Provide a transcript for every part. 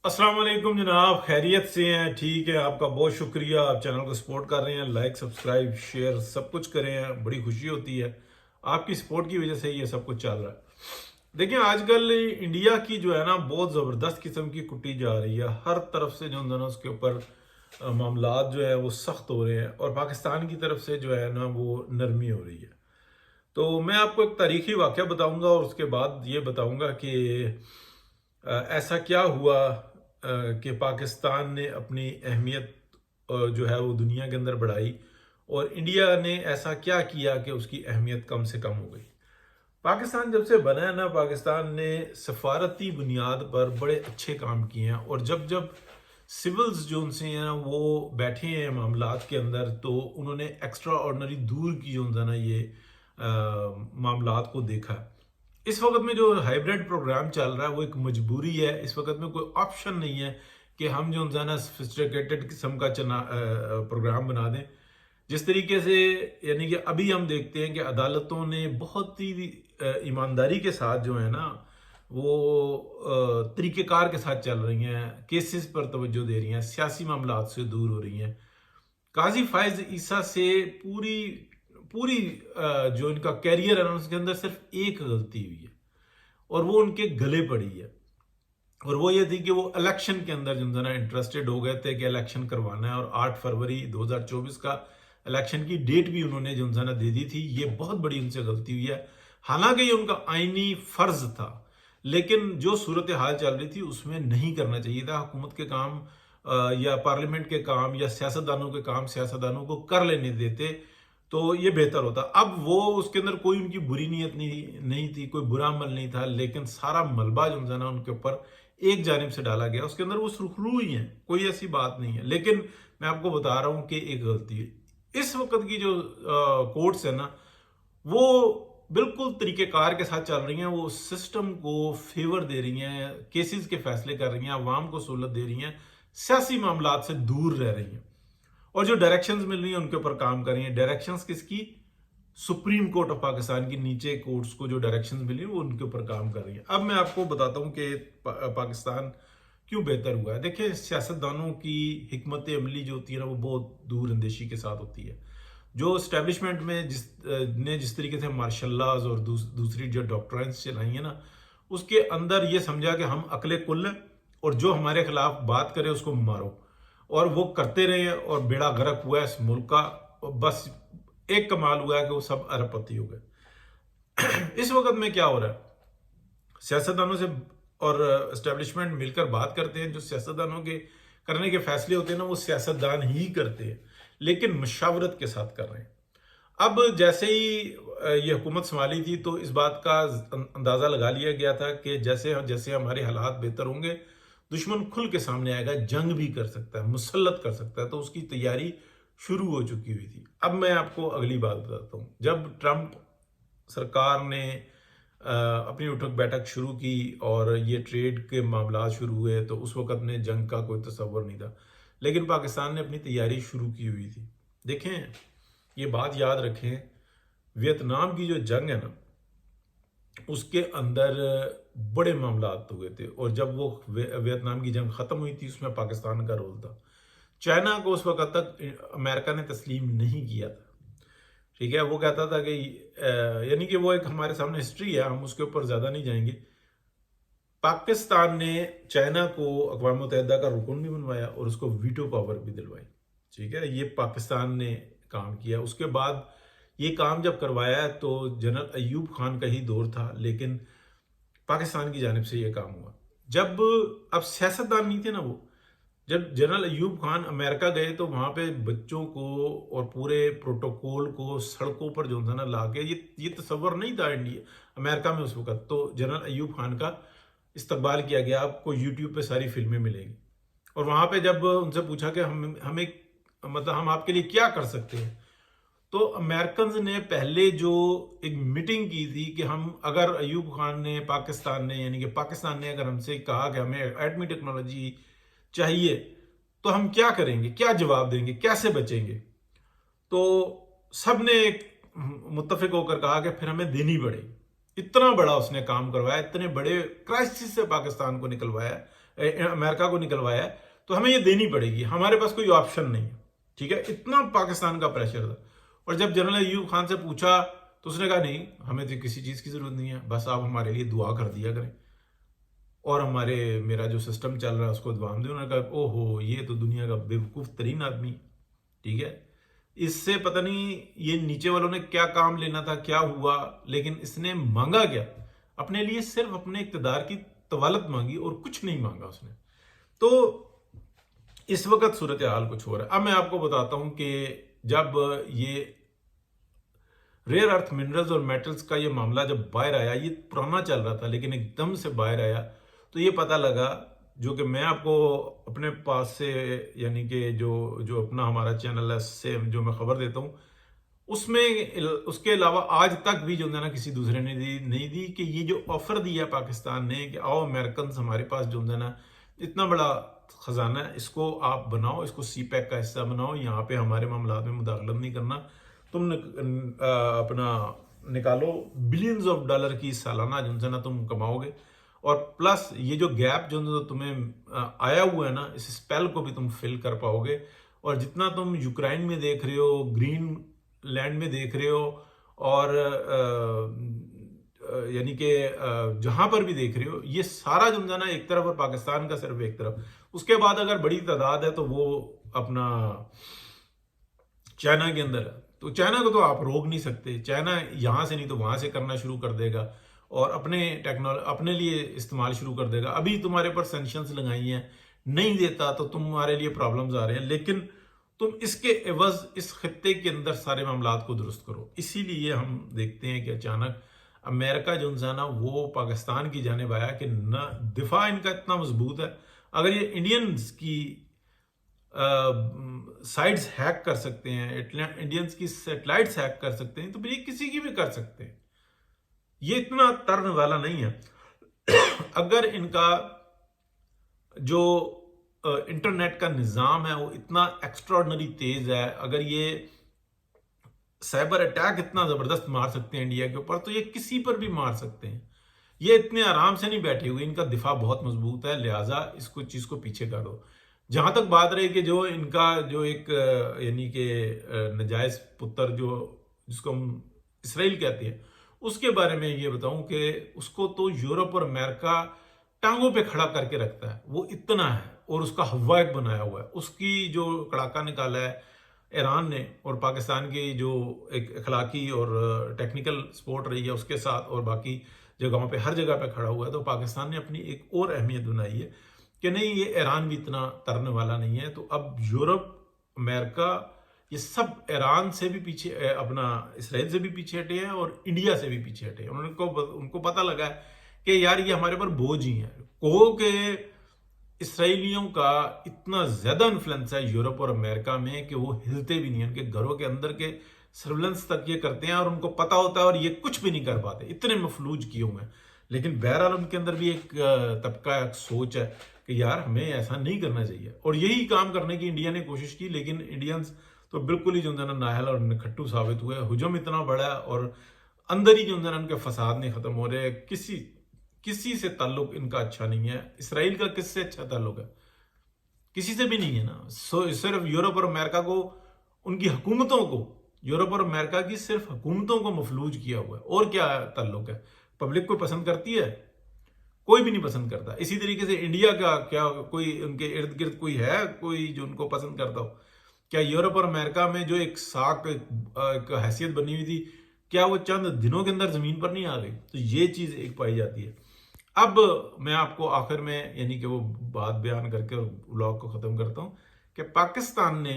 अस्सलाम वालेकुम जनाब, खैरियत से हैं? ठीक है, आपका बहुत शुक्रिया। आप चैनल को सपोर्ट कर रहे हैं, लाइक सब्सक्राइब शेयर सब कुछ करें हैं, बड़ी खुशी होती है। आपकी सपोर्ट की वजह से ये सब कुछ चल रहा है। देखिए, आजकल इंडिया की जो है ना बहुत ज़बरदस्त किस्म की कुटी जा रही है। हर तरफ से जो है ना उसके ऊपर मामलात जो है वो सख्त हो रहे हैं, और पाकिस्तान की तरफ से जो है ना वो नरमी हो रही है। तो मैं आपको एक तारीखी वाक़या बताऊंगा, और उसके बाद ये बताऊंगा कि ऐसा क्या हुआ कि पाकिस्तान ने अपनी अहमियत जो है वो दुनिया के अंदर बढ़ाई, और इंडिया ने ऐसा क्या किया कि उसकी अहमियत कम से कम हो गई। पाकिस्तान जब से बना है ना, पाकिस्तान ने सफारती बुनियाद पर बड़े अच्छे काम किए हैं, और जब जब सिविल्स जो उनसे हैं वो बैठे हैं मामलात के अंदर, तो उन्होंने एक्स्ट्रा ऑर्डनरी दूर की जो है ना ये मामलात को देखा है। इस वक्त में जो हाइब्रिड प्रोग्राम चल रहा है वो एक मजबूरी है। इस वक्त में कोई ऑप्शन नहीं है कि हम जो है ना सोफिस्टिकेटेड किस्म का प्रोग्राम बना दें। जिस तरीके से, यानी कि अभी हम देखते हैं कि अदालतों ने बहुत ही ईमानदारी के साथ जो है ना वो तरीक़ेकार के साथ चल रही हैं, केसेस पर तवज्जो दे रही हैं, सियासी मामलात से दूर हो रही हैं। काजी फायज ईसा से पूरी पूरी जो इनका कैरियर है ना उसके अंदर सिर्फ एक गलती हुई है, और वो उनके गले पड़ी है। और वो ये थी कि वो इलेक्शन के अंदर जो है ना इंटरेस्टेड हो गए थे कि इलेक्शन करवाना है, और 8 फरवरी 2024 का इलेक्शन की डेट भी उन्होंने जो है ना दे दी थी। ये बहुत बड़ी उनसे गलती हुई है। हालांकि ये उनका आईनी फर्ज था, लेकिन जो सूरत हाल चल रही थी उसमें नहीं करना चाहिए था। हुकूमत के काम या पार्लियामेंट के काम या सियासतदानों के काम सियासतदानों को कर लेने देते तो ये बेहतर होता। अब वो उसके अंदर कोई उनकी बुरी नीयत नहीं थी, कोई बुरा अमल नहीं था, लेकिन सारा मलबा जो है ना उनके ऊपर एक जानिब से डाला गया। उसके अंदर वो सुरखरू ही है, कोई ऐसी बात नहीं है। लेकिन मैं आपको बता रहा हूं कि एक गलती है। इस वक्त की जो कोर्ट्स है ना वो बिल्कुल तरीकेकार के साथ चल रही हैं, वो सिस्टम को फेवर दे रही हैं, केसेस के फैसले कर रही हैं, अवाम को सहूलत दे रही हैं, सियासी मामलात से दूर रह रही हैं, और जो डायरेक्शंस मिल रही हैं उनके ऊपर काम कर रही हैं। डायरेक्शंस किसकी? सुप्रीम कोर्ट ऑफ पाकिस्तान की नीचे कोर्ट्स को जो डायरेक्शंस मिली वो उनके ऊपर काम कर रही है। अब मैं आपको बताता हूं कि पाकिस्तान क्यों बेहतर हुआ है। देखिए, सियासतदानों की हिकमत अमली जो होती है ना वो बहुत दूर अंदेशी के साथ होती है। जो स्टैब्लिशमेंट में जिस तरीके से मार्शल लॉज और दूसरी जो डॉक्ट्राइन्स चलाई है ना, उसके अंदर ये समझा कि हम अकले कुल हैं, और जो हमारे खिलाफ बात करे उसको मारो, और वो करते रहे, और बेड़ा गर्क हुआ है इस मुल्क का। और बस एक कमाल हुआ है कि वो सब अरबपति हो गए। इस वक्त में क्या हो रहा है, सियासतदानों से और एस्टेब्लिशमेंट मिलकर बात करते हैं। जो सियासतदानों के करने के फैसले होते हैं ना वो सियासतदान ही करते हैं, लेकिन मशावरत के साथ कर रहे हैं। अब जैसे ही ये हुकूमत संभाली थी तो इस बात का अंदाजा लगा लिया गया था कि जैसे जैसे हमारे हालात बेहतर होंगे, दुश्मन खुल के सामने आएगा, जंग भी कर सकता है, मुसल्लत कर सकता है। तो उसकी तैयारी शुरू हो चुकी हुई थी। अब मैं आपको अगली बात बताता हूँ। जब ट्रंप सरकार ने अपनी उठक बैठक शुरू की और ये ट्रेड के मामला शुरू हुए, तो उस वक्त में जंग का कोई तस्वर नहीं था, लेकिन पाकिस्तान ने अपनी तैयारी शुरू की हुई थी। देखें, ये बात याद रखें, वियतनाम की जो जंग है ना उसके अंदर बड़े मामला हुए थे, और जब वो वियतनाम की जंग खत्म हुई थी उसमें पाकिस्तान का रोल था। चाइना को उस वक्त तक अमेरिका ने तस्लीम नहीं किया था। ठीक है, वो कहता था कि यानी कि वो एक हमारे सामने हिस्ट्री है, हम उसके ऊपर ज्यादा नहीं जाएंगे। पाकिस्तान ने चाइना को अक़वाम मुत्तहिदा का रुकन भी बनवाया और उसको वीटो पावर भी दिलवाई। ठीक है, ये पाकिस्तान ने काम किया। उसके बाद ये काम जब करवाया है तो जनरल अयूब खान का ही दौर था, लेकिन पाकिस्तान की जानिब से ये काम हुआ। जब अब सियासतदान नहीं थे ना वो, जब जनरल अयूब खान अमेरिका गए तो वहां पे बच्चों को और पूरे प्रोटोकॉल को सड़कों पर जो था ना ला के, ये तस्वर नहीं था इंडिया अमेरिका में उस वक्त। तो जनरल अयूब खान का इस्तकबाल किया गया। आपको यूट्यूब पे सारी फिल्में मिलेंगी। और वहां पे जब उनसे पूछा कि हमें मतलब हम आपके लिए क्या कर सकते हैं, तो अमेरिकन ने पहले जो एक मीटिंग की थी कि हम अगर अयूब खान ने पाकिस्तान ने यानी कि पाकिस्तान ने अगर हमसे कहा कि हमें एटमी टेक्नोलॉजी चाहिए तो हम क्या करेंगे, क्या जवाब देंगे, कैसे बचेंगे। तो सब ने एक मुत्तफिक होकर कहा कि फिर हमें देनी पड़ेगी। इतना बड़ा उसने काम करवाया, इतने बड़े क्राइसिस से पाकिस्तान को निकलवाया अमेरिका को निकलवाया है, तो हमें ये देनी पड़ेगी, हमारे पास कोई ऑप्शन नहीं है। ठीक है, इतना पाकिस्तान का प्रेशर था। और जब जनरल अयूब खान से पूछा तो उसने कहा नहीं, हमें तो किसी चीज़ की ज़रूरत नहीं है, बस आप हमारे लिए दुआ कर दिया करें और हमारे मेरा जो सिस्टम चल रहा है उसको दुआ दे। उन्होंने कहा ओहो, ये तो दुनिया का बेवकूफ़ तरीन आदमी। ठीक है, इससे पता नहीं ये नीचे वालों ने क्या काम लेना था, क्या हुआ, लेकिन इसने मांगा क्या? अपने लिए सिर्फ अपने इक़्तिदार की तवालत मांगी और कुछ नहीं मांगा उसने। तो इस वक्त सूरत हाल कुछ हो रहा है। अब मैं आपको बताता हूं कि जब ये रेयर अर्थ मिनरल्स और मेटल्स का ये मामला जब बाहर आया, ये पुराना चल रहा था लेकिन एकदम से बाहर आया, तो ये पता लगा, जो कि मैं आपको अपने पास से, यानी कि जो अपना हमारा चैनल है से जो मैं खबर देता हूँ, उसमें उसके अलावा आज तक भी जो है ना किसी दूसरे ने नहीं दी कि ये जो ऑफर दिया पाकिस्तान ने कि आओ अमेरिकन हमारे पास जो है ना इतना बड़ा खजाना है, इसको आप बनाओ, इसको सी पैक का हिस्सा बनाओ, यहाँ पे हमारे मामला में मुदाखलत नहीं करना, तुम अपना निकालो, बिलियंस ऑफ डॉलर की सालाना जो है ना तुम कमाओगे, और प्लस ये जो गैप जो तुम्हें आया हुआ है ना, इस स्पेल को भी तुम फिल कर पाओगे। और जितना तुम यूक्रेन में देख रहे हो, ग्रीन लैंड में देख रहे हो, और यानी कि जहां पर भी देख रहे हो, ये सारा जो है ना एक तरफ और पाकिस्तान का सिर्फ एक तरफ। उसके बाद अगर बड़ी तादाद है तो वो अपना चाइना के अंदर है, तो चाइना को तो आप रोक नहीं सकते, चाइना यहां से नहीं तो वहां से करना शुरू कर देगा और अपने टेक्नोलॉजी अपने लिए इस्तेमाल शुरू कर देगा। अभी तुम्हारे पर सेंक्शंस लगाई हैं, नहीं देता तो तुम्हारे लिए प्रॉब्लम्स आ रहे हैं, लेकिन तुम इसके एवज इस खत्ते के अंदर सारे मामला को दुरुस्त करो। इसीलिए हम देखते हैं कि अचानक अमेरिका जो है ना वो पाकिस्तान की जानिब आया कि न दिफा इनका इतना मजबूत है, अगर ये इंडियंस की साइट्स हैक कर सकते हैं, इंडियंस की सैटेलाइट्स हैक कर सकते हैं, तो फिर ये किसी की भी कर सकते हैं। ये इतना तरन वाला नहीं है। अगर इनका जो इंटरनेट का निज़ाम है वो इतना एक्स्ट्राऑर्डिनरी तेज है, अगर ये साइबर अटैक इतना ज़बरदस्त मार सकते हैं इंडिया के ऊपर, तो ये किसी पर भी मार सकते हैं। ये इतने आराम से नहीं बैठे हुए, इनका दिफा बहुत मजबूत है, लिहाजा इसको चीज़ को पीछे कर दो। जहां तक बात रही कि जो इनका जो एक यानी कि नजायज पुत्र जो जिसको हम इसराइल कहते हैं, उसके बारे में ये बताऊं कि उसको तो यूरोप और अमेरिका टांगों पे खड़ा करके रखता है, वो इतना है, और उसका हवा एक बनाया हुआ है। उसकी जो कड़ाका निकाला है ईरान ने, और पाकिस्तान की जो एक अखलाकी और टेक्निकल सपोर्ट रही है उसके साथ, और बाकी जगहों पे हर जगह पे खड़ा हुआ है, तो पाकिस्तान ने अपनी एक और अहमियत बनाई है कि नहीं, ये ईरान भी इतना तरने वाला नहीं है। तो अब यूरोप, अमेरिका, ये सब ईरान से भी पीछे, अपना इसराइल से भी पीछे हटे हैं और इंडिया से भी पीछे हटे हैं। उनको पता लगा है कि यार ये हमारे पर बोझ ही है। कहो कि इसराइलियों का इतना ज्यादा इन्फ्लुएंस है यूरोप और अमेरिका में कि वो हिलते भी नहीं है, उनके घरों के अंदर के सर्विलेंस तक ये करते हैं और उनको पता होता है और ये कुछ भी नहीं कर पाते, इतने मफलूज किए हुए हैं। लेकिन बहरहाल उनके अंदर भी एक तबका, एक सोच है कि यार हमें ऐसा नहीं करना चाहिए, और यही काम करने की इंडिया ने कोशिश की, लेकिन इंडियंस तो बिल्कुल ही जो है ना नाहल और निखट्टू साबित हुए। हुजूम इतना बड़ा है और अंदर ही जो है ना उनके फसाद नहीं खत्म हो रहे। किसी से ताल्लुक इनका अच्छा नहीं है। इसराइल का किससे अच्छा ताल्लुक है? किसी से भी नहीं है ना। सिर्फ यूरोप और अमेरिका को, उनकी हुकूमतों को, यूरोप और अमेरिका की सिर्फ हुकूमतों को मफलूज किया हुआ है, और क्या ताल्लुक है? पब्लिक को पसंद करती है? कोई भी नहीं पसंद करता। इसी तरीके से इंडिया का क्या कोई उनके इर्द गिर्द कोई है कोई जो उनको पसंद करता हो? क्या यूरोप और अमेरिका में जो एक साख, एक हैसियत बनी हुई थी, क्या वो चंद दिनों के अंदर जमीन पर नहीं आ गई? तो ये चीज एक पाई जाती है। अब मैं आपको आखिर में यानी कि वो बात बयान करके और व्लॉग को खत्म करता हूं कि पाकिस्तान ने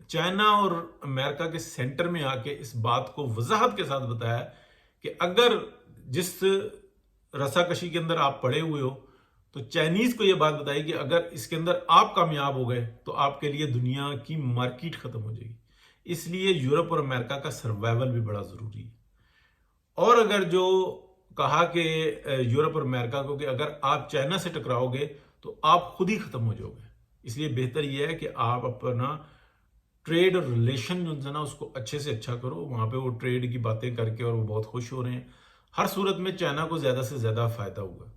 चाइना और अमेरिका के सेंटर में आके इस बात को वजाहत के साथ बताया कि अगर जिस रसाकशी के अंदर आप पड़े हुए हो, तो चाइनीज को यह बात बताई कि अगर इसके अंदर आप कामयाब हो गए तो आपके लिए दुनिया की मार्केट खत्म हो जाएगी। इसलिए यूरोप और अमेरिका का सर्वाइवल भी बड़ा जरूरी है। और अगर जो कहा कि यूरोप और अमेरिका को कि अगर आप चाइना से टकराओगे तो आप खुद ही खत्म हो जाओगे, इसलिए बेहतर यह है कि आप अपना ट्रेड और रिलेशन जो है ना उसको अच्छे से अच्छा करो। वहां पे वो ट्रेड की बातें करके और वो बहुत खुश हो रहे हैं। हर सूरत में चाइना को ज्यादा से ज्यादा फायदा हुआ।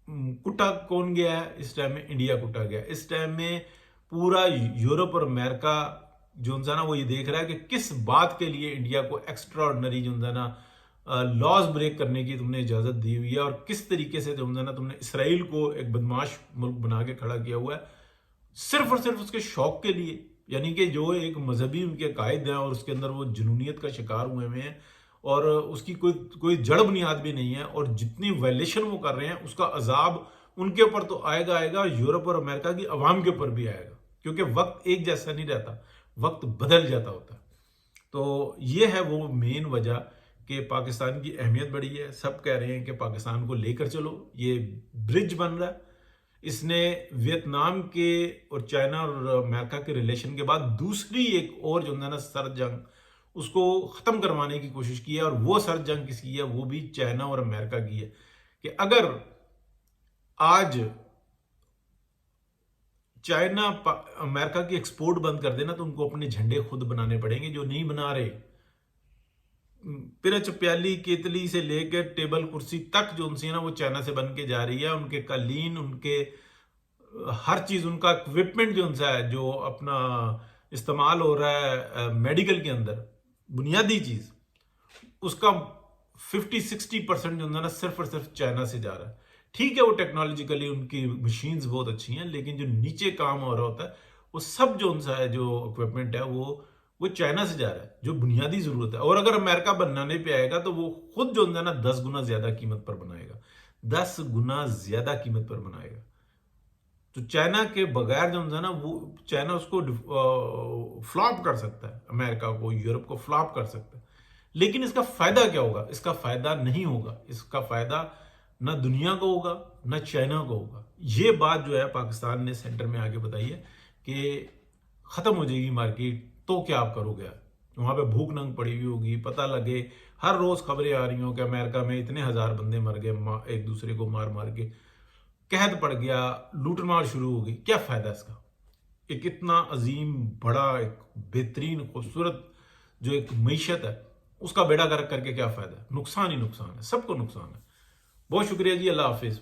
कुटा कौन गया है इस टाइम में? इंडिया कुटा गया। इस टाइम में पूरा यूरोप और अमेरिका जो ना वो ये देख रहा है कि किस बात के लिए इंडिया को एक्स्ट्रा ऑर्डिनरी जो ना लॉज ब्रेक करने की तुमने इजाजत दी हुई है, और किस तरीके से जो ना तुमने इसराइल को एक बदमाश मुल्क बना के खड़ा किया हुआ है सिर्फ और सिर्फ उसके शौक के लिए। यानी कि जो एक मजहबी उनके कायद हैं और उसके अंदर वो जुनूनियत का शिकार हुए हुए हैं, और उसकी कोई जड़ बुनियाद भी नहीं है, और जितनी वायलेशन वो कर रहे हैं उसका अजाब उनके ऊपर तो आएगा आएगा, यूरोप और अमेरिका की अवाम के ऊपर भी आएगा, क्योंकि वक्त एक जैसा नहीं रहता, वक्त बदल जाता होता है। तो ये है वो मेन वजह कि पाकिस्तान की अहमियत बढ़ी है। सब कह रहे हैं कि पाकिस्तान को लेकर चलो, ये ब्रिज बन रहा है। इसने वियतनाम के और चाइना और अमेरिका के रिलेशन के बाद दूसरी एक और जो है ना सर्द जंग उसको खत्म करवाने की कोशिश की है, और वो सर्द जंग किसकी है? वो भी चाइना और अमेरिका की है। कि अगर आज चाइना अमेरिका की एक्सपोर्ट बंद कर देना तो उनको अपने झंडे खुद बनाने पड़ेंगे, जो नहीं बना रहे। पिरच प्याली केतली से लेकर टेबल कुर्सी तक जो उनसे ना वो चाइना से बन के जा रही है। उनके कालीन, उनके हर चीज, उनका इक्विपमेंट जो उनसा है, जो अपना इस्तेमाल हो रहा है मेडिकल के अंदर, बुनियादी चीज उसका 50-60% जो है ना सिर्फ और सिर्फ चाइना से जा रहा है। ठीक है, वो टेक्नोलॉजिकली उनकी मशीन्स बहुत अच्छी हैं, लेकिन जो नीचे काम हो रहा होता है वो सब जो उनसा है, जो इक्विपमेंट है वो चाइना से जा रहा है, जो बुनियादी जरूरत है। और अगर अमेरिका बनाने पे आएगा तो वो खुद जो है ना 10 गुना ज्यादा कीमत पर बनाएगा, 10 गुना ज्यादा कीमत पर बनाएगा। तो चाइना के बगैर जो है ना वो चाइना उसको फ्लॉप कर सकता है, अमेरिका को, यूरोप को फ्लॉप कर सकता है। लेकिन इसका फायदा क्या होगा? इसका फायदा नहीं होगा। इसका फायदा ना दुनिया को होगा ना चाइना को होगा। ये बात जो है पाकिस्तान ने सेंटर में आके बताई है कि खत्म हो जाएगी मार्केट तो क्या आप करोगे? वहां पे भूख नंग पड़ी हुई होगी, पता लगे हर रोज खबरें आ रही हो कि अमेरिका में इतने हजार बंदे मर गए, एक दूसरे को मार मार के, कहत पड़ गया, लूटमार शुरू हो गई। क्या फायदा इसका? एक इतना अजीम बड़ा एक बेहतरीन खूबसूरत जो एक मीशत है उसका बेड़ा गर्क करके क्या फायदा है? नुकसान ही नुकसान है, सबको नुकसान है। बहुत शुक्रिया जी, अल्लाह हाफिज।